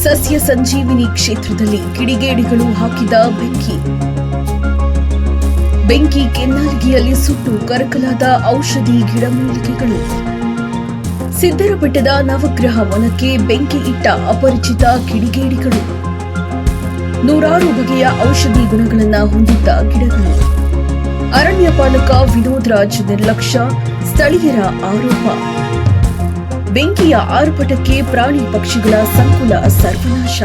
ಸಸ್ಯ ಸಂಜೀವಿನಿ ಕ್ಷೇತ್ರದಲ್ಲಿ ಕಿಡಿಗೇಡಿಗಳು ಹಾಕಿದ ಬೆಂಕಿ ಕೆನ್ನಾಲಿಗೆಯಲ್ಲಿ ಸುಟ್ಟು ಕರಕಲಾದ ಔಷಧಿ ಗಿಡಮೂಲಿಕೆಗಳು. ಸಿದ್ದರಬೆಟ್ಟದ ನವಗ್ರಹ ವನಕ್ಕೆ ಬೆಂಕಿ ಇಟ್ಟ ಅಪರಿಚಿತ ಕಿಡಿಗೇಡಿಗಳು. ನೂರಾರು ಬಗೆಯ ಔಷಧಿ ಗುಣಗಳನ್ನು ಹೊಂದಿದ್ದ ಗಿಡಗಳು. ಅರಣ್ಯ ಪಾಲಕ ವಿನೋದ್ ರಾಜ್ ನಿರ್ಲಕ್ಷ್ಯ, ಸ್ಥಳೀಯರ ಆರೋಪ. ಬೆಂಕಿಯ ಆರ್ಭಟಕ್ಕೆ ಪ್ರಾಣಿ ಪಕ್ಷಿಗಳ ಸಂಕುಲ ಸರ್ವನಾಶ.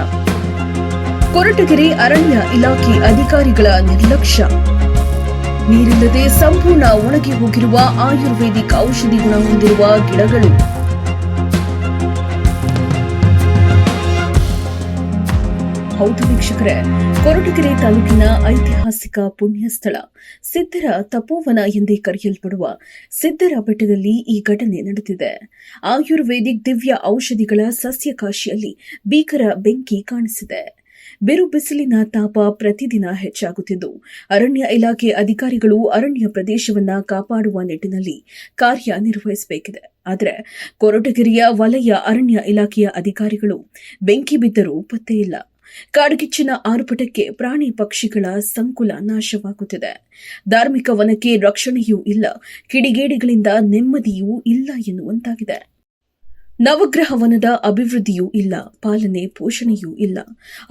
ಕೊರಟಗೆರೆ ಅರಣ್ಯ ಇಲಾಖೆ ಅಧಿಕಾರಿಗಳ ನಿರ್ಲಕ್ಷ್ಯ. ನೀರಿಲ್ಲದೆ ಸಂಪೂರ್ಣ ಒಣಗಿ ಹೋಗಿರುವ ಆಯುರ್ವೇದಿಕ್ ಔಷಧಿ ಗುಣ ಹೊಂದಿರುವ ಗಿಡಗಳು. ಹೌದು ವೀಕ್ಷಕರೇ, ಕೊರಟಗೆರೆ ತಾಲೂಕಿನ ಐತಿಹಾಸಿಕ ಪುಣ್ಯ ಸ್ಥಳ ಸಿದ್ದರ ತಪೋವನ ಎಂದೇ ಕರೆಯಲ್ಪಡುವ ಸಿದ್ದರ ಬೆಟ್ಟದಲ್ಲಿ ಈ ಘಟನೆ ನಡೆದಿದೆ. ಆಯುರ್ವೇದಿಕ್ ದಿವ್ಯ ಔಷಧಿಗಳ ಸಸ್ಯಕಾಶಿಯಲ್ಲಿ ಭೀಕರ ಬೆಂಕಿ ಕಾಣಿಸಿದೆ. ಬಿರು ಬಿಸಿಲಿನ ತಾಪ ಪ್ರತಿದಿನ ಹೆಚ್ಚಾಗುತ್ತಿದ್ದು, ಅರಣ್ಯ ಇಲಾಖೆ ಅಧಿಕಾರಿಗಳು ಅರಣ್ಯ ಪ್ರದೇಶವನ್ನ ಕಾಪಾಡುವ ನಿಟ್ಟಿನಲ್ಲಿ ಕಾರ್ಯನಿರ್ವಹಿಸಬೇಕಿದೆ. ಆದರೆ ಕೊರಟಗೆರೆಯ ವಲಯ ಅರಣ್ಯ ಇಲಾಖೆಯ ಅಧಿಕಾರಿಗಳು ಬೆಂಕಿ ಬಿದ್ದರೂ ಪತ್ತೆಯಿಲ್ಲ. ಕಾಡ್ಗಿಚ್ಚಿನ ಆರ್ಭಟಕ್ಕೆ ಪ್ರಾಣಿ ಪಕ್ಷಿಗಳ ಸಂಕುಲ ನಾಶವಾಗುತ್ತಿದೆ. ಧಾರ್ಮಿಕ ವನಕ್ಕೆ ರಕ್ಷಣೆಯೂ ಇಲ್ಲ, ಕಿಡಿಗೇಡಿಗಳಿಂದ ನೆಮ್ಮದಿಯೂ ಇಲ್ಲ ಎನ್ನುವಂತಾಗಿದೆ. ನವಗ್ರಹ ವನದ ಅಭಿವೃದ್ಧಿಯೂ ಇಲ್ಲ, ಪಾಲನೆ ಪೋಷಣೆಯೂ ಇಲ್ಲ.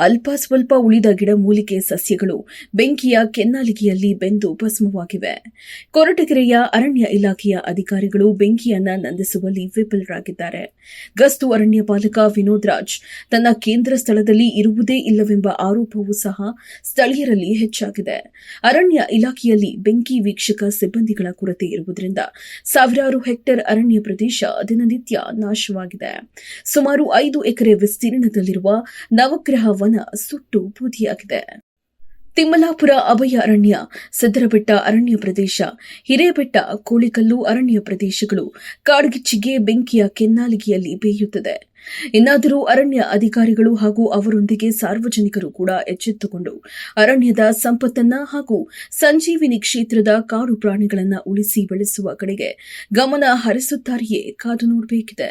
ಅಲ್ಪ ಸ್ವಲ್ಪ ಉಳಿದ ಗಿಡಮೂಲಿಕೆ ಸಸ್ಯಗಳು ಬೆಂಕಿಯ ಕೆನ್ನಾಲಿಗೆಯಲ್ಲಿ ಬೆಂದು ಭಸ್ಮವಾಗಿವೆ. ಕೊರಟಗೆರೆಯ ಅರಣ್ಯ ಇಲಾಖೆಯ ಅಧಿಕಾರಿಗಳು ಬೆಂಕಿಯನ್ನ ನಂದಿಸುವಲ್ಲಿ ವಿಫಲರಾಗಿದ್ದಾರೆ. ಗಸ್ತು ಅರಣ್ಯ ಪಾಲಕ ವಿನೋದ್ ರಾಜ್ ತನ್ನ ಕೇಂದ್ರ ಸ್ಥಳದಲ್ಲಿ ಇರುವುದೇ ಇಲ್ಲವೆಂಬ ಆರೋಪವೂ ಸಹ ಸ್ಥಳೀಯರಲ್ಲಿ ಹೆಚ್ಚಾಗಿದೆ. ಅರಣ್ಯ ಇಲಾಖೆಯಲ್ಲಿ ಬೆಂಕಿ ವೀಕ್ಷಕ ಸಿಬ್ಬಂದಿಗಳ ಕೊರತೆ ಇರುವುದರಿಂದ ಸಾವಿರಾರು ಹೆಕ್ಟೇರ್ ಅರಣ್ಯ ಪ್ರದೇಶ ದಿನನಿತ್ಯ ನಾಶವಾಗಿದೆ. ಸುಮಾರು 5 ಎಕರೆ ವಿಸ್ತೀರ್ಣದಲ್ಲಿರುವ ನವಗ್ರಹ ವನ ಸುಟ್ಟು ಬೂದಿಯಾಗಿದೆ. ತಿಮ್ಮಲಾಪುರ ಅಭಯಾರಣ್ಯ, ಸಿದ್ದರಬೆಟ್ಟ ಅರಣ್ಯ ಪ್ರದೇಶ, ಹಿರೇಬೆಟ್ಟ, ಕೋಳಿಕಲ್ಲು ಅರಣ್ಯ ಪ್ರದೇಶಗಳು ಕಾಡ್ಗಿಚ್ಚಿಗೆ ಬೆಂಕಿಯ ಕೆನ್ನಾಲಿಗೆಯಲ್ಲಿ ಬೇಯುತ್ತದೆ. ಇನ್ನಾದರೂ ಅರಣ್ಯ ಅಧಿಕಾರಿಗಳು ಹಾಗೂ ಅವರೊಂದಿಗೆ ಸಾರ್ವಜನಿಕರು ಕೂಡ ಎಚ್ಚೆತ್ತುಕೊಂಡು ಅರಣ್ಯದ ಸಂಪತ್ತನ್ನ ಹಾಗೂ ಸಂಜೀವಿನಿ ಕ್ಷೇತ್ರದ ಕಾಡು ಪ್ರಾಣಿಗಳನ್ನು ಉಳಿಸಿ ಬೆಳೆಸುವ ಕಡೆಗೆ ಗಮನ ಹರಿಸುತ್ತಾರೆಯೇ ಕಾದು ನೋಡಬೇಕಿದೆ.